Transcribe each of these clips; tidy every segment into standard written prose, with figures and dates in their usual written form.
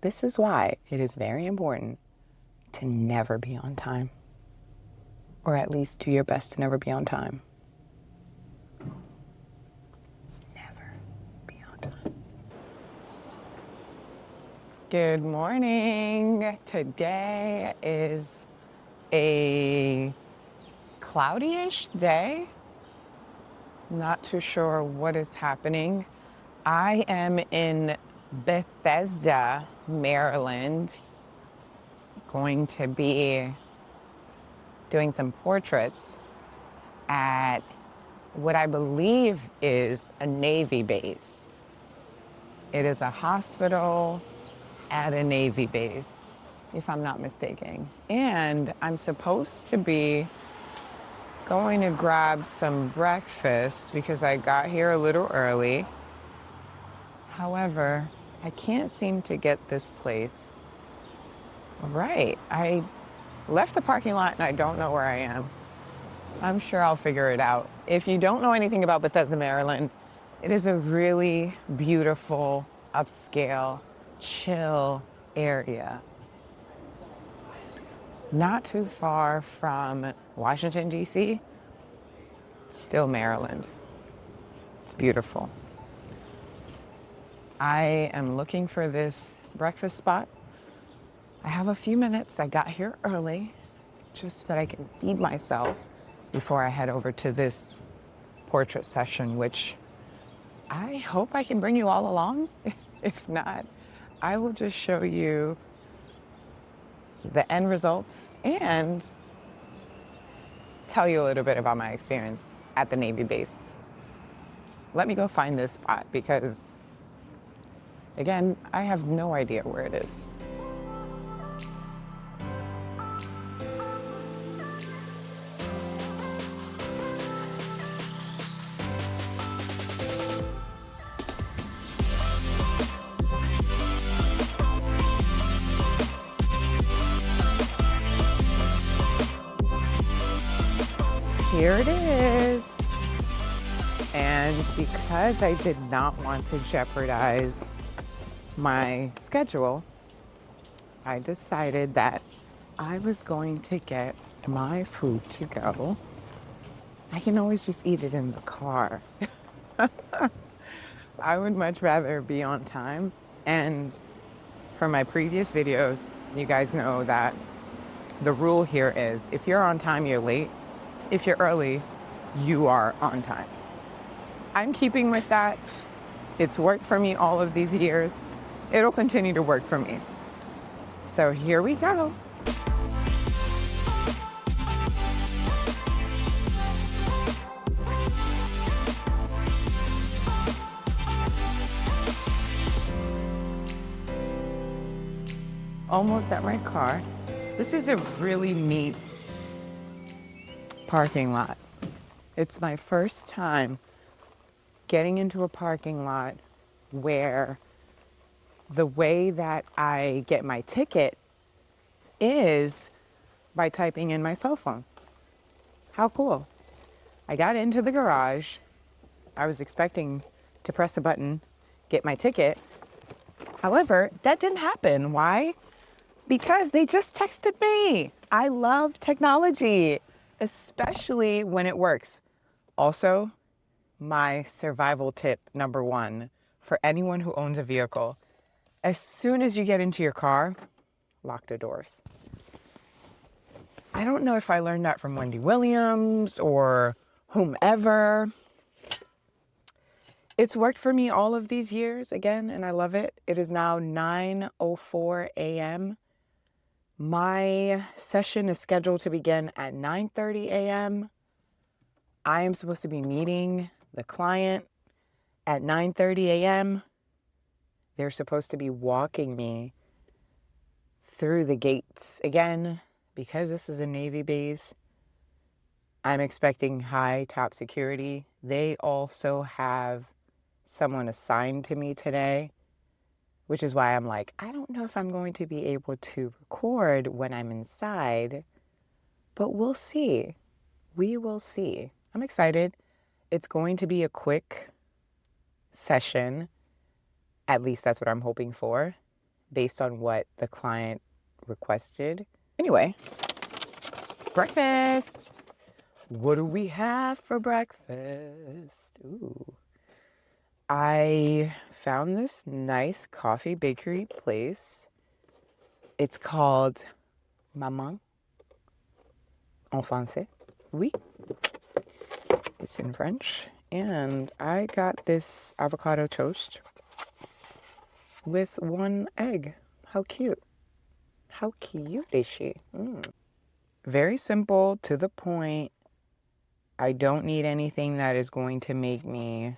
This is why it is very important to never be on time, or at least do your best to never be on time. Never be on time. Good morning. Today is a cloudy-ish day. Not too sure what is happening. I am in Bethesda, Maryland, going to be doing some portraits at what I believe is a Navy base. It is a hospital at a Navy base, if I'm not mistaken. And I'm supposed to be going to grab some breakfast because I got here a little early. However, I can't seem to get this place right. I left the parking lot and I don't know where I am. I'm sure I'll figure it out. If you don't know anything about Bethesda, Maryland, it is a really beautiful, upscale, chill area. Not too far from Washington, D.C., still Maryland. It's beautiful. I am looking for this breakfast spot. I have a few minutes. I got here early just so that I can feed myself before I head over to this portrait session, which I hope I can bring you all along. If not, I will just show you the end results and tell you a little bit about my experience at the Navy base. Let me go find this spot because, again, I have no idea where it is. Here it is. And because I did not want to jeopardize my schedule, I decided that I was going to get my food to go. I can always just eat it in the car. I would much rather be on time. And from my previous videos, you guys know that the rule here is if you're on time, you're late. If you're early, you are on time. I'm keeping with that. It's worked for me all of these years. It'll continue to work for me. So here we go. Almost at my car. This is a really neat parking lot. It's my first time getting into a parking lot where the way that I get my ticket is by typing in my cell phone. How cool. I got into the garage. I was expecting to press a button, get my ticket. However, that didn't happen. Why? Because they just texted me. I love technology, especially when it works. Also, my survival tip number one for anyone who owns a vehicle: as soon as you get into your car, lock the doors. I don't know if I learned that from Wendy Williams or whomever. It's worked for me all of these years again, and I love it. It is now 9:04 a.m. My session is scheduled to begin at 9:30 a.m. I am supposed to be meeting the client at 9:30 a.m. They're supposed to be walking me through the gates. Again, because this is a Navy base, I'm expecting high top security. They also have someone assigned to me today, which is why I'm like, I don't know if I'm going to be able to record when I'm inside, but we'll see. We will see. I'm excited. It's going to be a quick session. At least that's what I'm hoping for. based on what the client requested. Anyway, breakfast. What do we have for breakfast? Ooh. I found this nice coffee bakery place. It's called Maman en français. Oui. It's in French. And I got this avocado toast with 1 egg. How cute. How cute is she? Very simple, to the point. I don't need anything that is going to make me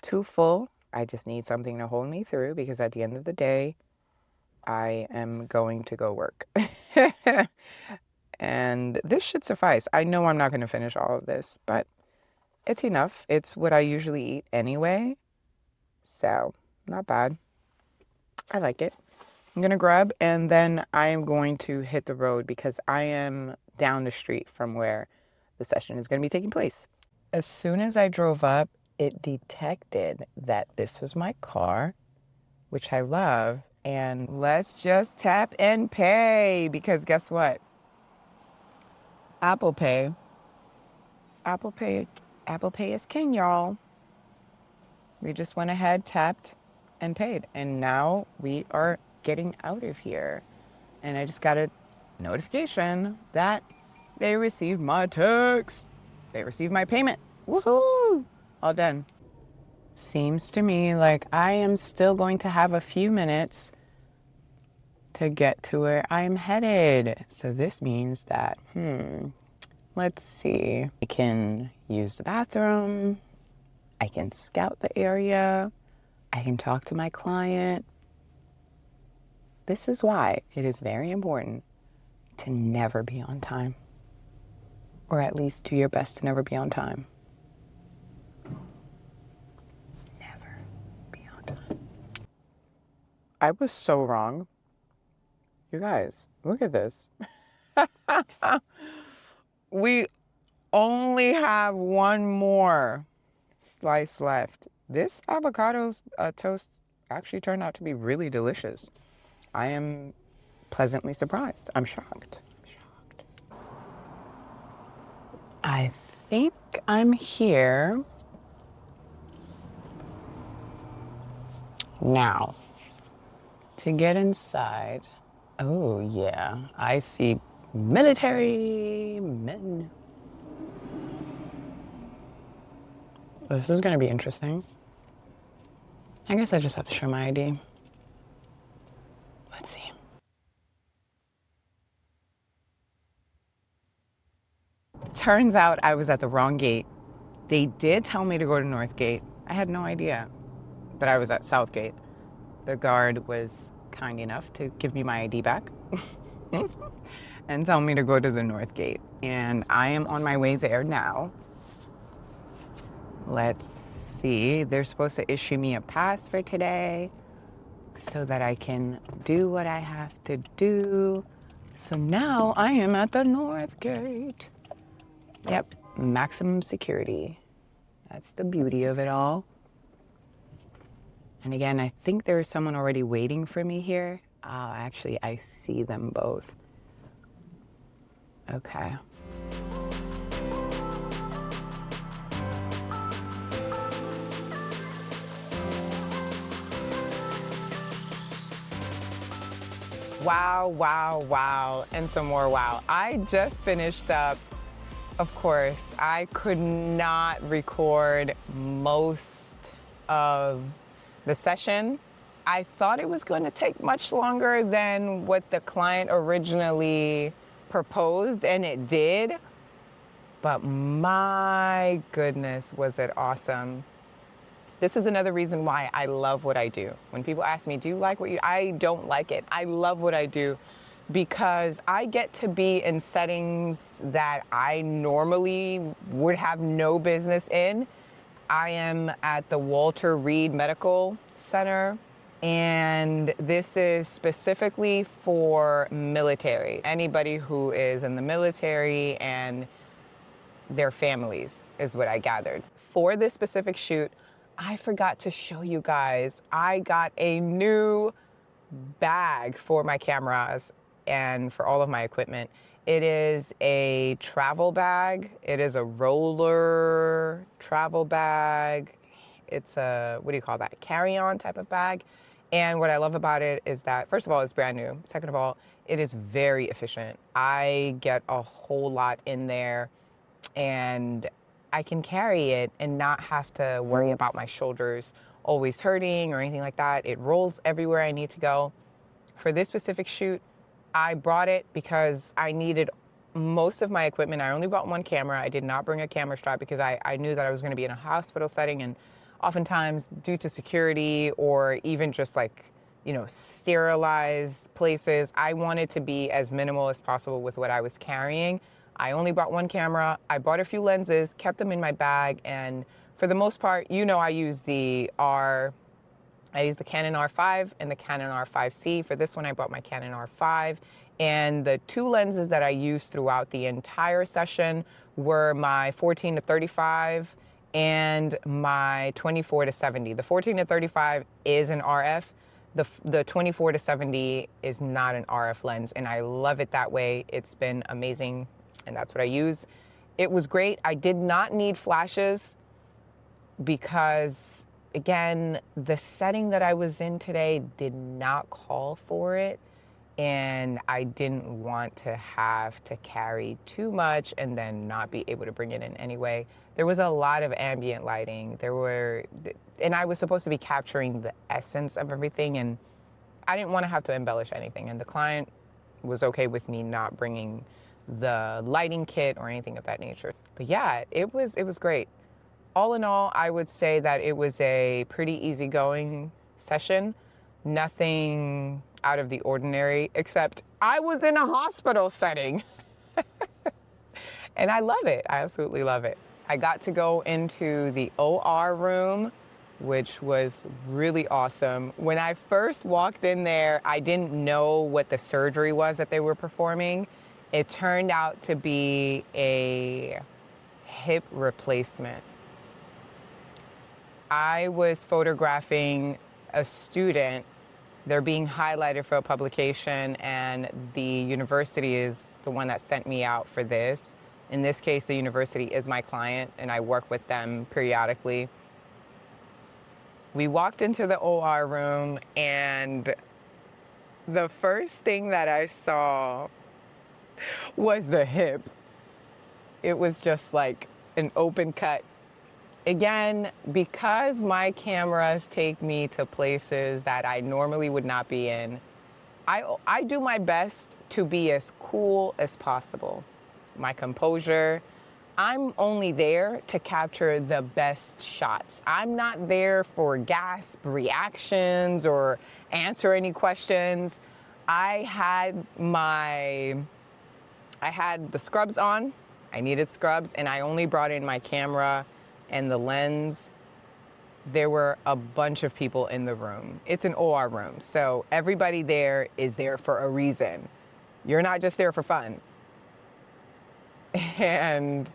too full. I just need something to hold me through, because at the end of the day, I am going to go work. And this should suffice. I know I'm not going to finish all of this, but it's enough. It's what I usually eat anyway. So, not bad. I like it. I'm going to grab, and then I am going to hit the road, because I am down the street from where the session is going to be taking place. As soon as I drove up, it detected that this was my car, which I love. And let's just tap and pay, because guess what? Apple Pay is king, y'all. We just went ahead, tapped, and paid. And now we are getting out of here. And I just got a notification that they received my text. They received my payment. Woohoo! All done. Seems to me like I am still going to have a few minutes to get to where I'm headed. So this means that, let's see. I can use the bathroom. I can scout the area. I can talk to my client. This is why it is very important to never be on time. Or at least do your best to never be on time. Never be on time. I was so wrong. You guys, look at this. We only have 1 more slice left. This avocado toast actually turned out to be really delicious. I am pleasantly surprised. I'm shocked. I think I'm here. Now, to get inside, oh yeah, I see military men. This is gonna be interesting. I guess I just have to show my ID. Let's see. Turns out I was at the wrong gate. They did tell me to go to North Gate. I had no idea that I was at South Gate. The guard was kind enough to give me my ID back and tell me to go to the North Gate. And I am on my way there now. Let's see. They're supposed to issue me a pass for today so that I can do what I have to do. So now I am at the North Gate. Yep, maximum security. That's the beauty of it all. And again, I think there's someone already waiting for me here. Actually, I see them both. Okay. Wow, wow, wow, and some more wow. I just finished up. Of course, I could not record most of the session. I thought it was going to take much longer than what the client originally proposed, and it did. But my goodness, was it awesome. This is another reason why I love what I do. When people ask me, do you like what you, I don't like it. I love what I do because I get to be in settings that I normally would have no business in. I am at the Walter Reed Medical Center, and this is specifically for military. Anybody who is in the military and their families is what I gathered. For this specific shoot, I forgot to show you guys, I got a new bag for my cameras and for all of my equipment. It is a travel bag. It is a roller travel bag. It's a, what do you call that? Carry-on type of bag. And what I love about it is that, first of all, it's brand new. Second of all, it is very efficient. I get a whole lot in there and I can carry it and not have to worry about my shoulders always hurting or anything like that. It rolls everywhere I need to go. For this specific shoot, I brought it because I needed most of my equipment. I only brought one camera. I did not bring a camera strap because I knew that I was going to be in a hospital setting, and oftentimes due to security or even just like, you know, sterilized places, I wanted to be as minimal as possible with what I was carrying. I only brought one camera. I bought a few lenses, kept them in my bag, and for the most part, you know, I use the Canon R5 and the Canon R5C. For this one, I bought my Canon R5. And the two lenses that I used throughout the entire session were my 14 to 35 and my 24 to 70. The 14 to 35 is an RF. The 24 to 70 is not an RF lens, and I love it that way. It's been amazing, and that's what I use. It was great. I did not need flashes because, again, the setting that I was in today did not call for it, and I didn't want to have to carry too much and then not be able to bring it in anyway. There was a lot of ambient lighting. And I was supposed to be capturing the essence of everything, and I didn't want to have to embellish anything, and the client was okay with me not bringing the lighting kit or anything of that nature. But yeah, it was great. All in all, I would say that it was a pretty easygoing session. Nothing out of the ordinary, except I was in a hospital setting. And I love it. I absolutely love it. I got to go into the OR room, which was really awesome. When I first walked in there, I didn't know what the surgery was that they were performing. It turned out to be a hip replacement. I was photographing a student. They're being highlighted for a publication, and the university is the one that sent me out for this. In this case, the university is my client, and I work with them periodically. We walked into the OR room, and the first thing that I saw was the hip. It was just like an open cut. Again, because my cameras take me to places that I normally would not be in, I do my best to be as cool as possible. My composure. I'm only there to capture the best shots. I'm not there for gasp reactions or answer any questions. I had the scrubs on. I needed scrubs, and I only brought in my camera and the lens. There were a bunch of people in the room. It's an OR room, so everybody there is there for a reason. You're not just there for fun. And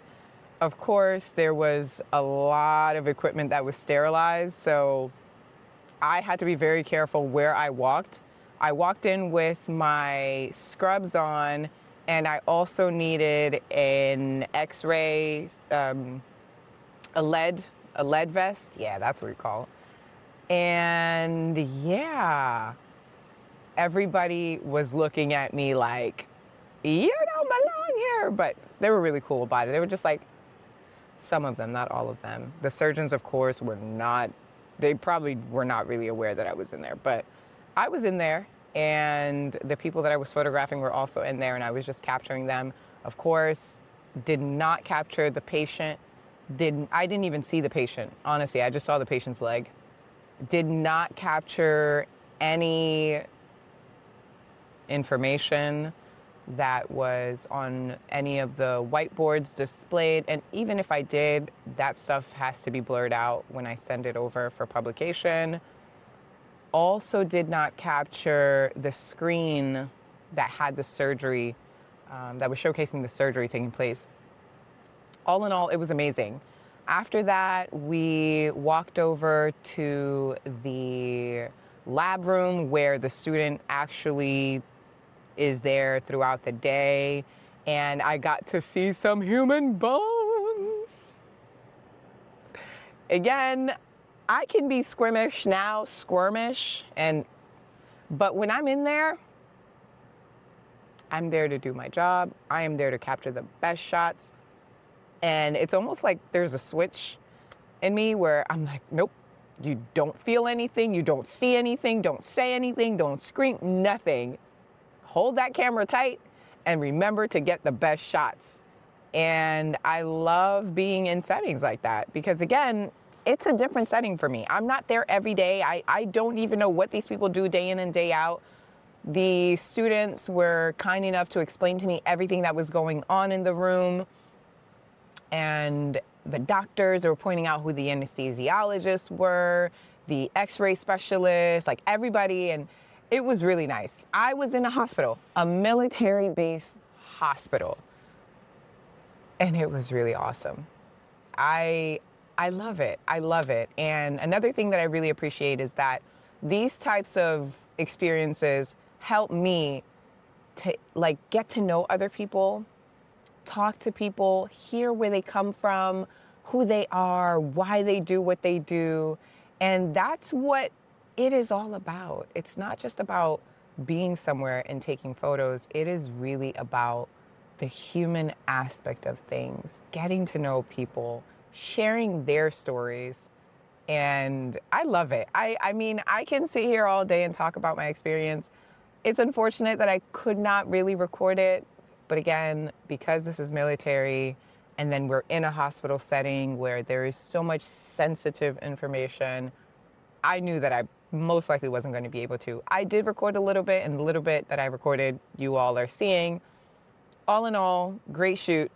of course, there was a lot of equipment that was sterilized, so I had to be very careful where I walked. I walked in with my scrubs on, and I also needed an X-ray, a lead vest. Yeah, that's what we call it. And yeah, everybody was looking at me like, you don't belong here. But they were really cool about it. They were just like, some of them, not all of them. The surgeons, of course, they probably were not really aware that I was in there. But I was in there, and the people that I was photographing were also in there, and I was just capturing them. Of course, did not capture the patient. I didn't even see the patient. Honestly, I just saw the patient's leg. Did not capture any information that was on any of the whiteboards displayed. And even if I did, that stuff has to be blurred out when I send it over for publication. Also did not capture the screen that had the surgery, that was showcasing the surgery taking place. All in all, it was amazing. After that, we walked over to the lab room where the student actually is there throughout the day. And I got to see some human bones. Again, I can be squirmish now, but when I'm in there, I'm there to do my job. I am there to capture the best shots. And it's almost like there's a switch in me where I'm like, nope, you don't feel anything, you don't see anything, don't say anything, don't scream, nothing. Hold that camera tight and remember to get the best shots. And I love being in settings like that because, again, it's a different setting for me. I'm not there every day. I don't even know what these people do day in and day out. The students were kind enough to explain to me everything that was going on in the room. And the doctors were pointing out who the anesthesiologists were, the x-ray specialists, like everybody. And it was really nice. I was in a hospital, a military-based hospital. And it was really awesome. I love it. I love it. And another thing that I really appreciate is that these types of experiences help me to get to know other people, talk to people, hear where they come from, who they are, why they do what they do. And that's what it is all about. It's not just about being somewhere and taking photos. It is really about the human aspect of things, getting to know people, sharing their stories. And I love it. I mean, I can sit here all day and talk about my experience. It's unfortunate that I could not really record it. But again, because this is military and then we're in a hospital setting where there is so much sensitive information, I knew that I most likely wasn't going to be able to. I did record a little bit, and the little bit that I recorded, you all are seeing. All in all, great shoot.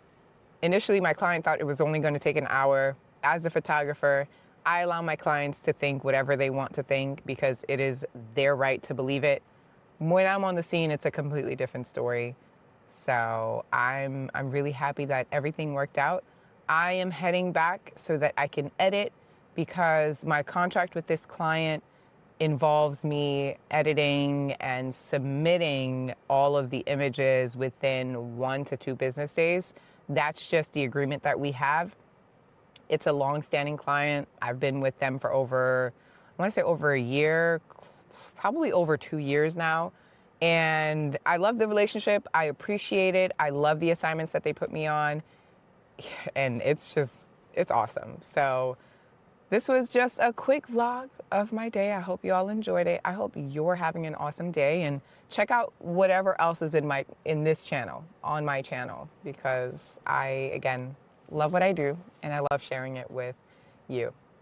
Initially, my client thought it was only going to take an hour. As a photographer, I allow my clients to think whatever they want to think because it is their right to believe it. When I'm on the scene, it's a completely different story. So I'm really happy that everything worked out. I am heading back so that I can edit because my contract with this client involves me editing and submitting all of the images within 1 to 2 business days. That's just the agreement that we have. It's a long-standing client. I've been with them for over a year, probably over 2 years now. And I love the relationship. I appreciate it. I love the assignments that they put me on. And it's awesome. So this was just a quick vlog of my day. I hope you all enjoyed it. I hope you're having an awesome day, and check out whatever else is in this channel, on my channel, because I, again, love what I do and I love sharing it with you.